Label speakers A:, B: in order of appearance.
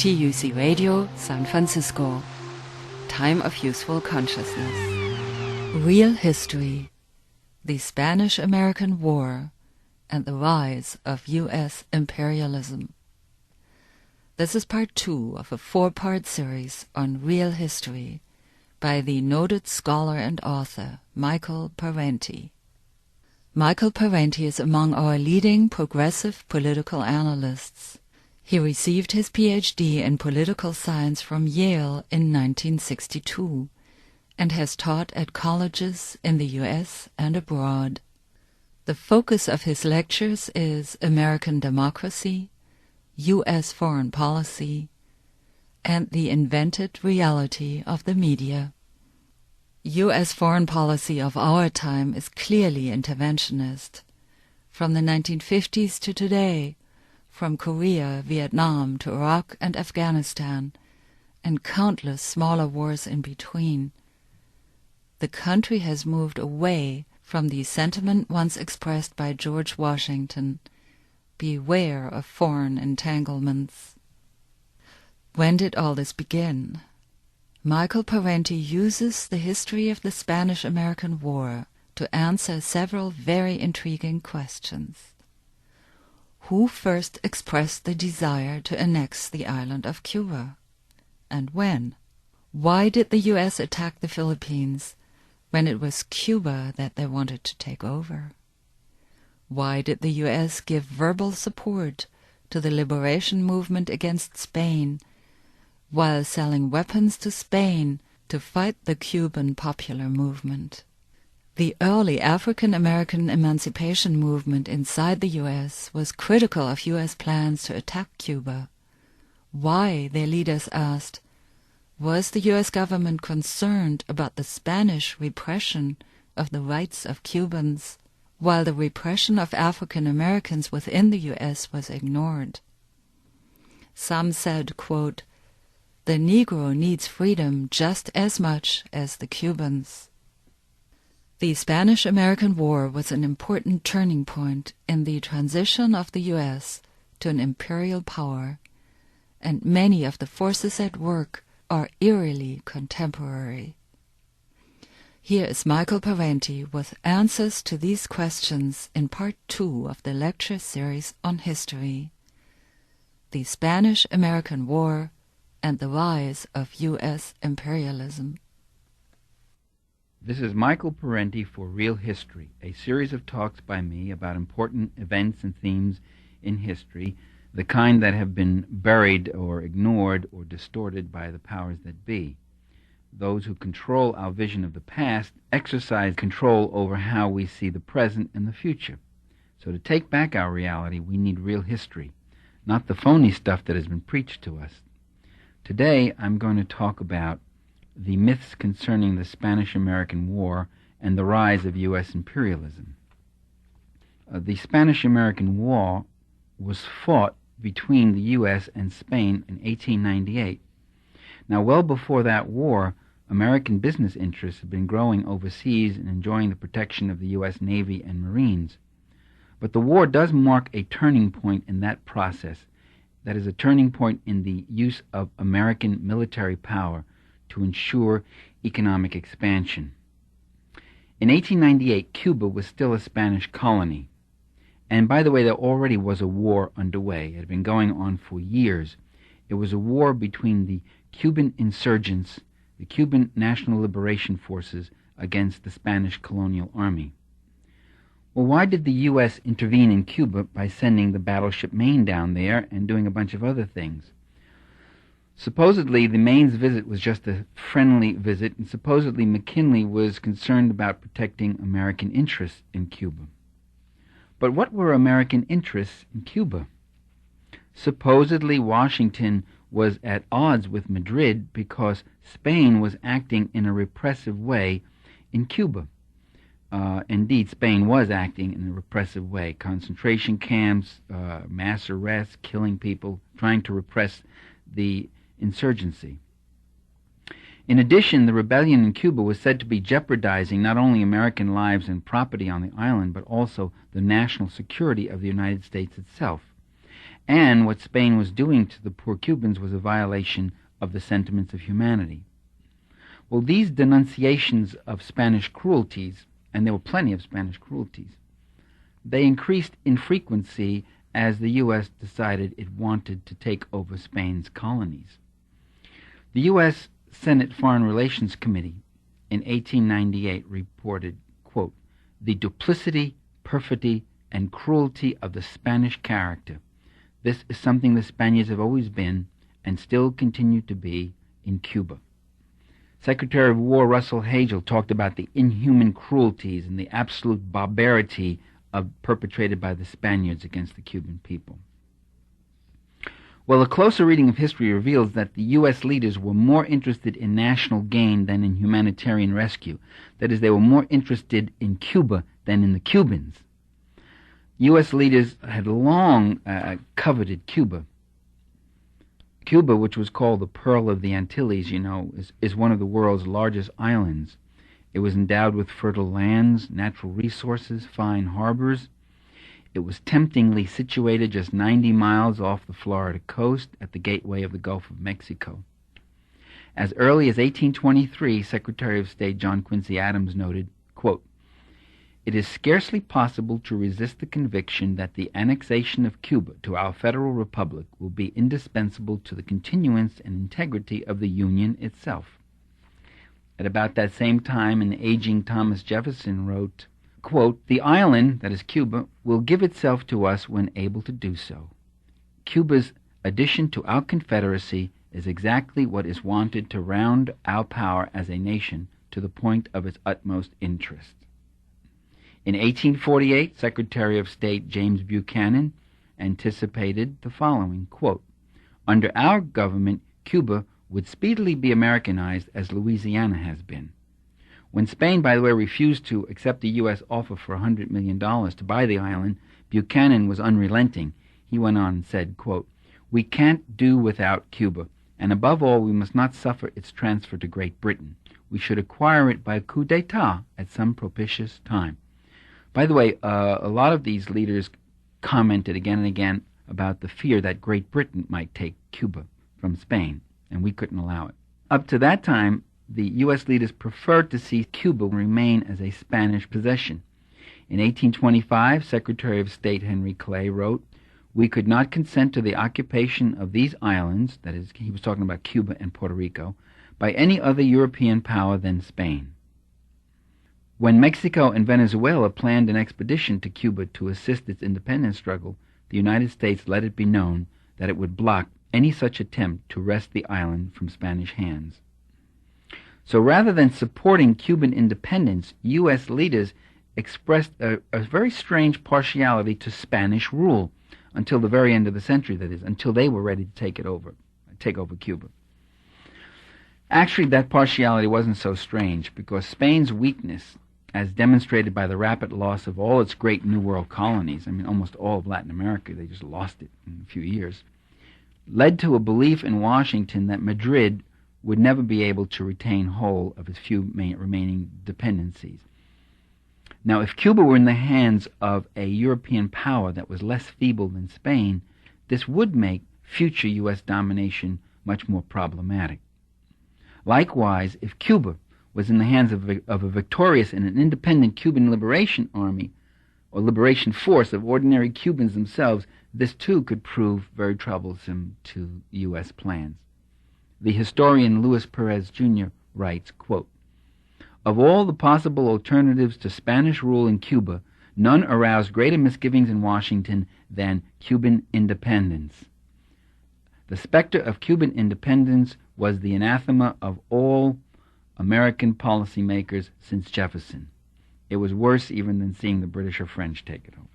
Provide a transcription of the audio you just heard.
A: TUC Radio, San Francisco. Time of Useful Consciousness. Real History. The Spanish-American War and the Rise of U.S. Imperialism. This is part 2 of a 4-part series on real history by the noted scholar and author Michael Parenti. Michael Parenti is among our leading progressive political analysts. He received his PhD in political science from Yale in 1962 and has taught at colleges in the U.S. and abroad. The focus of his lectures is American democracy, U.S. foreign policy, and the invented reality of the media. U.S. foreign policy of our time is clearly interventionist. From the 1950s to today, from Korea, Vietnam to Iraq and Afghanistan, and countless smaller wars in between, the country has moved away from the sentiment once expressed by George Washington, "Beware of foreign entanglements." When did all this begin? Michael Parenti uses the history of the Spanish-American War to answer several very intriguing questions. Who first expressed the desire to annex the island of Cuba? And when? Why did the U.S. attack the Philippines when it was Cuba that they wanted to take over? Why did the U.S. give verbal support to the liberation movement against Spain while selling weapons to Spain to fight the Cuban popular movement? The early African-American emancipation movement inside the U.S. was critical of U.S. plans to attack Cuba. Why, their leaders asked, was the U.S. government concerned about the Spanish repression of the rights of Cubans, while the repression of African Americans within the U.S. was ignored? Some said, quote, "The Negro needs freedom just as much as the Cubans." The Spanish-American War was an important turning point in the transition of the U.S. to an imperial power, and many of the forces at work are eerily contemporary. Here is Michael Parenti with answers to these questions in part 2 of the lecture series on history: The Spanish-American War and the Rise of U.S. Imperialism.
B: This is Michael Parenti for Real History, a series of talks by me about important events and themes in history, the kind that have been buried or ignored or distorted by the powers that be. Those who control our vision of the past exercise control over how we see the present and the future. So to take back our reality, we need real history, not the phony stuff that has been preached to us. Today, I'm going to talk about the myths concerning the Spanish-American War and the rise of U.S. imperialism. The Spanish-American War was fought between the U.S. and Spain in 1898. Now, well before that war, American business interests had been growing overseas and enjoying the protection of the U.S. Navy and Marines. But the war does mark a turning point in that process. That is a turning point in the use of American military power to ensure economic expansion. In 1898, Cuba was still a Spanish colony. And by the way, there already was a war underway. It had been going on for years. It was a war between the Cuban insurgents, the Cuban National Liberation Forces, against the Spanish colonial army. Well, why did the U.S. intervene in Cuba by sending the battleship Maine down there and doing a bunch of other things? Supposedly, the Maine's visit was just a friendly visit, and supposedly McKinley was concerned about protecting American interests in Cuba. But what were American interests in Cuba? Supposedly, Washington was at odds with Madrid because Spain was acting in a repressive way in Cuba. Indeed, Spain was acting in a repressive way. Concentration camps, mass arrests, killing people, trying to repress the insurgency. In addition, the rebellion in Cuba was said to be jeopardizing not only American lives and property on the island, but also the national security of the United States itself. and what Spain was doing to the poor Cubans was a violation of the sentiments of humanity. Well, these denunciations of Spanish cruelties, and there were plenty of Spanish cruelties, they increased in frequency as the U.S. decided it wanted to take over Spain's colonies. The U.S. Senate Foreign Relations Committee in 1898 reported, quote, "The duplicity, perfidy, and cruelty of the Spanish character. This is something the Spaniards have always been and still continue to be in Cuba." Secretary of War Russell Hagel talked about the inhuman cruelties and the absolute barbarity perpetrated by the Spaniards against the Cuban people. Well, a closer reading of history reveals that the U.S. leaders were more interested in national gain than in humanitarian rescue. That is, they were more interested in Cuba than in the Cubans. U.S. leaders had long coveted Cuba. Cuba, which was called the Pearl of the Antilles, is one of the world's largest islands. It was endowed with fertile lands, natural resources, fine harbors. It was temptingly situated just 90 miles off the Florida coast at the gateway of the Gulf of Mexico. As early as 1823, Secretary of State John Quincy Adams noted, quote, "It is scarcely possible to resist the conviction that the annexation of Cuba to our federal republic will be indispensable to the continuance and integrity of the Union itself." At about that same time, an aging Thomas Jefferson wrote, quote, "The island, that is Cuba, will give itself to us when able to do so. Cuba's addition to our confederacy is exactly what is wanted to round our power as a nation to the point of its utmost interest." In 1848, Secretary of State James Buchanan anticipated the following, quote, "Under our government, Cuba would speedily be Americanized as Louisiana has been." When Spain, by the way, refused to accept the U.S. offer for $100 million to buy the island, Buchanan was unrelenting. He went on and said, quote, "We can't do without Cuba, and above all, we must not suffer its transfer to Great Britain. We should acquire it by coup d'etat at some propitious time." By the way, a lot of these leaders commented again and again about the fear that Great Britain might take Cuba from Spain, and we couldn't allow it. Up to that time, the U.S. leaders preferred to see Cuba remain as a Spanish possession. In 1825, Secretary of State Henry Clay wrote, "We could not consent to the occupation of these islands," that is, he was talking about Cuba and Puerto Rico, "by any other European power than Spain." When Mexico and Venezuela planned an expedition to Cuba to assist its independence struggle, the United States let it be known that it would block any such attempt to wrest the island from Spanish hands. So rather than supporting Cuban independence, U.S. leaders expressed a very strange partiality to Spanish rule until the very end of the century, that is, until they were ready to take over Cuba. Actually, that partiality wasn't so strange, because Spain's weakness, as demonstrated by the rapid loss of all its great New World colonies, almost all of Latin America, they just lost it in a few years, led to a belief in Washington that Madrid would never be able to retain whole of its few remaining dependencies. Now, if Cuba were in the hands of a European power that was less feeble than Spain, this would make future U.S. domination much more problematic. Likewise, if Cuba was in the hands of a victorious and an independent Cuban liberation army or liberation force of ordinary Cubans themselves, this too could prove very troublesome to U.S. plans. The historian Luis Perez Jr. writes, quote, "Of all the possible alternatives to Spanish rule in Cuba, none aroused greater misgivings in Washington than Cuban independence. The specter of Cuban independence was the anathema of all American policymakers since Jefferson. It was worse even than seeing the British or French take it over."